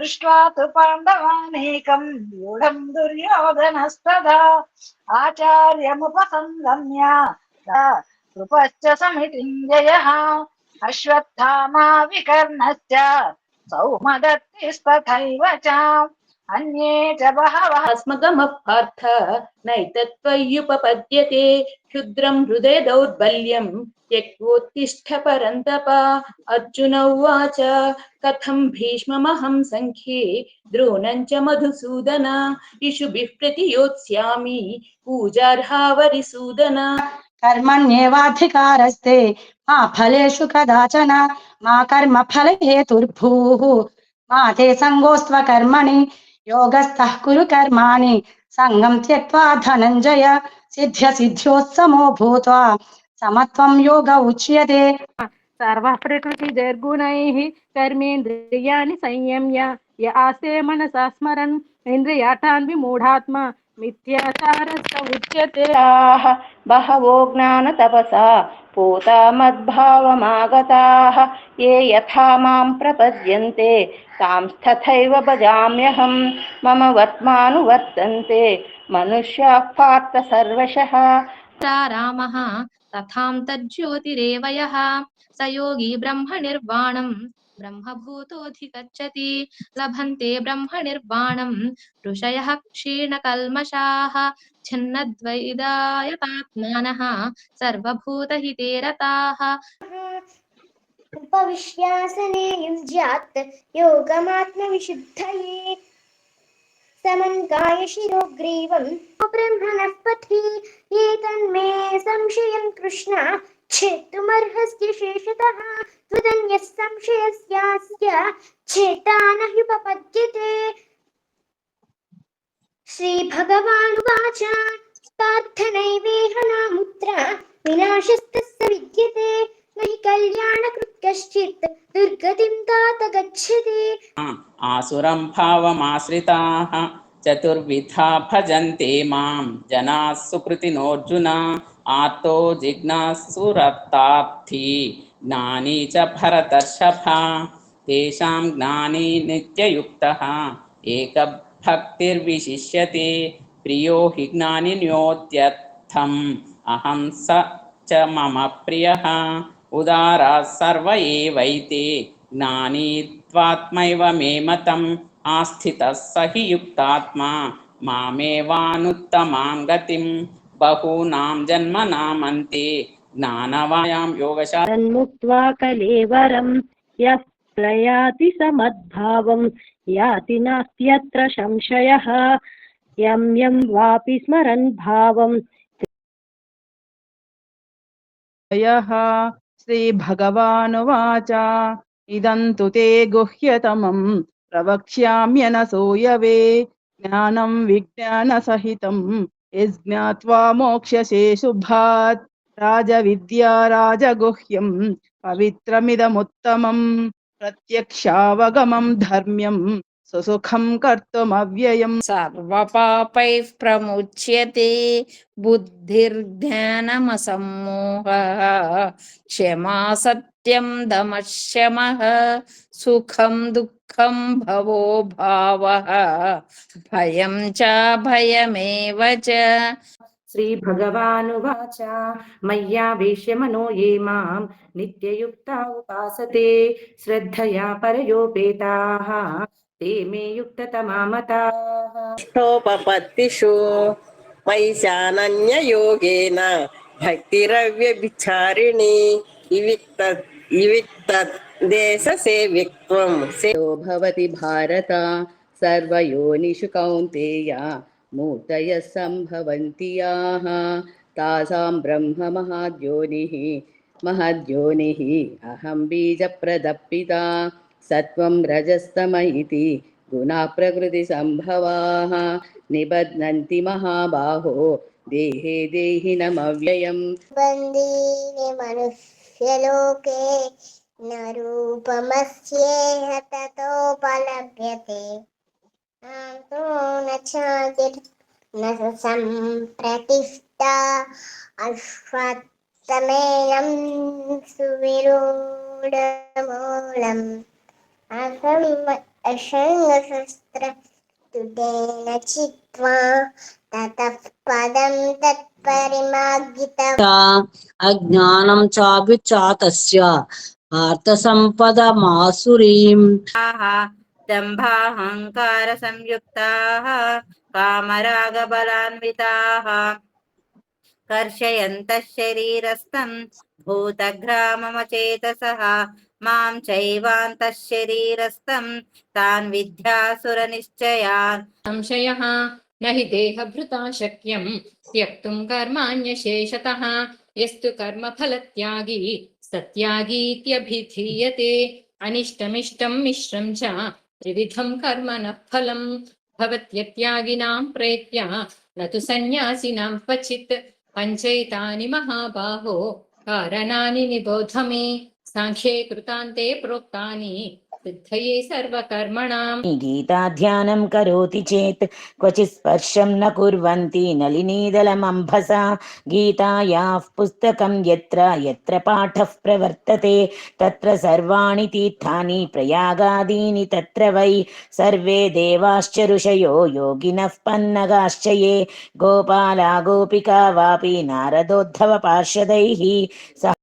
दृष्ट्वा तु पाण्डवानेकं व्यूढं दुर्योधनस्तदा आचार्यमुपसंगम्य कृपश्च समितिञ्जयः अश्वत्थामा विकर्णश्च सौमदत्तिस्तथैव च अन्ये च बहवः अस्मगमः पार्थ नैतत्त्वय्युपपद्यते क्षुद्रं हृदय दौर्बल्यं त्यक्त्वोत्तिष्ठ परन्तप अर्जुन उवाच कथं भीष्ममहं सङ्ख्ये द्रोणं च मधुसूदन इषुभिः प्रतियोत्स्यामि पूजार्हा वरिसूदन कर्मण्येवाधिकारस्ते मा फलेषु कदाचन मा कर्मफलहेतुर्भूः मा ते सङ्गोऽस्त्व कर्मणि योगस्थः कुरु कर्माणि सङ्गं त्यक्त्वा धनञ्जय सिद्ध्यसिद्ध्योत्समो भूत्वा समत्वं योग उच्यते सर्वः प्रकृतिजैर्गुणैः कर्मेन्द्रियाणि संयम्य य आस्ते मनसा स्मरन् इन्द्रियार्थान् विमूढात्मा मिथ्याचारस्य उच्यते बहवो ज्ञानतपसा पूता मद्भावमागताः ये यथा मां प्रपद्यन्ते तांस्तथैव भजाम्यहं मम वर्त्मानुवर्तन्ते मनुष्याः पार्थ सर्वशः रामः तथां तज्ज्योतिरेव यः स योगी ब्रह्मनिर्वाणं ब्रह्मभूतोऽधिगच्छति लभन्ते ब्रह्मनिर्वाणं ऋषयः क्षीणकल्मषाः छिन्नद्वैधायतात्मानः सर्वभूतहिते रताः उपविश्यासने युञ्ज्यात् योगमात्मविशुद्धये समन्काय शिरोग्रीवं ब्रह्मणस्पथि एतन्मे संशयं कृष्ण छेत्तुमर्हस्य शेषतः त्वदन्यः संशयस्यास्य छेता न ह्युपपद्यते। श्रीभगवानुवाच पार्थनैवेह नामुत्र विनाशस्तस्य विद्यते न हि कल्याणकृत् कश्चित् दुर्गतिं तात गच्छति। आसुरं भावमाश्रिताः चतुर्विधा भजन्ते मां जनाः सुकृतिनोऽर्जुन आर्तो जिज्ञासुरतार्थी ज्ञानी च भरतर्षभ तेषां ज्ञानी नित्ययुक्तः एकभक्तिर्विशिष्यते प्रियो हि ज्ञानिन्योत्यर्थम् अहं स च मम प्रियः उदाराः सर्व एवैते ज्ञानी त्वात्मैव मे मतम् आस्थितः स हि युक्तात्मा मामेवानुत्तमां गतिं बहूनां जन्मनामन्ते ज्ञानवायां योगशास्त्रं तन्मुक्त्वा कलेवरं यः प्रयाति समद्भावं याति नास्त्यत्र संशयः यं यं वापि स्मरन् भावं श्रीभगवानुवाच इदं तु ते गुह्यतमं प्रवक्ष्याम्यनसूयवे ज्ञानं विज्ञानसहितं यज्ञात्वा मोक्ष्यसे शुभात् राजविद्या राजगुह्यं पवित्रमिदमुत्तमं प्रत्यक्षावगमं धर्म्यं सुसुखं कर्तुमव्ययम् सर्वपापैः प्रमुच्यते बुद्धिर्ज्ञानमसम्मोहः क्षमा सत्यं दमः शमः सुखं दुःखं भवो भावः भयं च भयमेव च। श्रीभगवानुवाच मय्यावेश्य मनो ये मां नित्ययुक्ता उपासते श्रद्धया परयोपेताः ते मे युक्ततमा मताः ष्टोपपत्तिषु पैशानन्ययोगेन भक्तिरव्यभिचारिणी विविक्त देशसेवित्वं भवति भारत सर्वयोनिषु कौन्तेय मूर्तयः सम्भवन्ति याः तासां ब्रह्म महद्योनिः अहं बीजप्रदपिता सत्वं रजस्तम इति गुणाः प्रकृतिसम्भवाः निबध्नन्ति महाबाहो देहे देहिनमव्ययम् बन्धीनि मनुष्यलोके न रूपमस्येह ततोपलभ्यते तो न चादिर्न सम्प्रतिष्ठा अश्वत्थमेनं सुविरूढमूलम् असङ्गशस्त्रतुटेन चित्वा ततः पदं तत्परिमार्गितम् अज्ञानं चाभिचातस्य पार्थसम्पदमासुरीम् दम्भाहङ्कार संयुक्ताः कामरागबलान्विताः कर्षयन्तः शरीरस्थं भूतग्राममचेतसः मां चैवान्तः शरीरस्थं तान् विद्यासुरनिश्चयान् संशयः न हि देहभृता शक्यं त्यक्तुं कर्माण्यशेषतः यस्तु कर्मफलत्यागी सत्यागीत्यभिधीयते अनिष्टमिष्टं मिश्रं च त्रिविधं कर्म न फलं भवत्यत्यागिनां प्रेत्य न तु सन्न्यासिनां क्वचित् पञ्चैतानि महाबाहो कारणानि निबोध मे साङ्ख्ये कृतान्ते प्रोक्तानि सिद्धये सर्वकर्मणां गीताध्यानं करोति चेत् क्वचित् स्पर्शं न कुर्वन्ति नलिनीदलमम्भसा गीतायाः पुस्तकं यत्र यत्र पाठः प्रवर्तते तत्र सर्वाणि तीर्थानि प्रयागादीनि तत्र वै सर्वे देवाश्च ऋषयो योगिनः पन्नगाश्च ये गोपाला गोपिका वापि नारदोद्धव पार्षदैः सह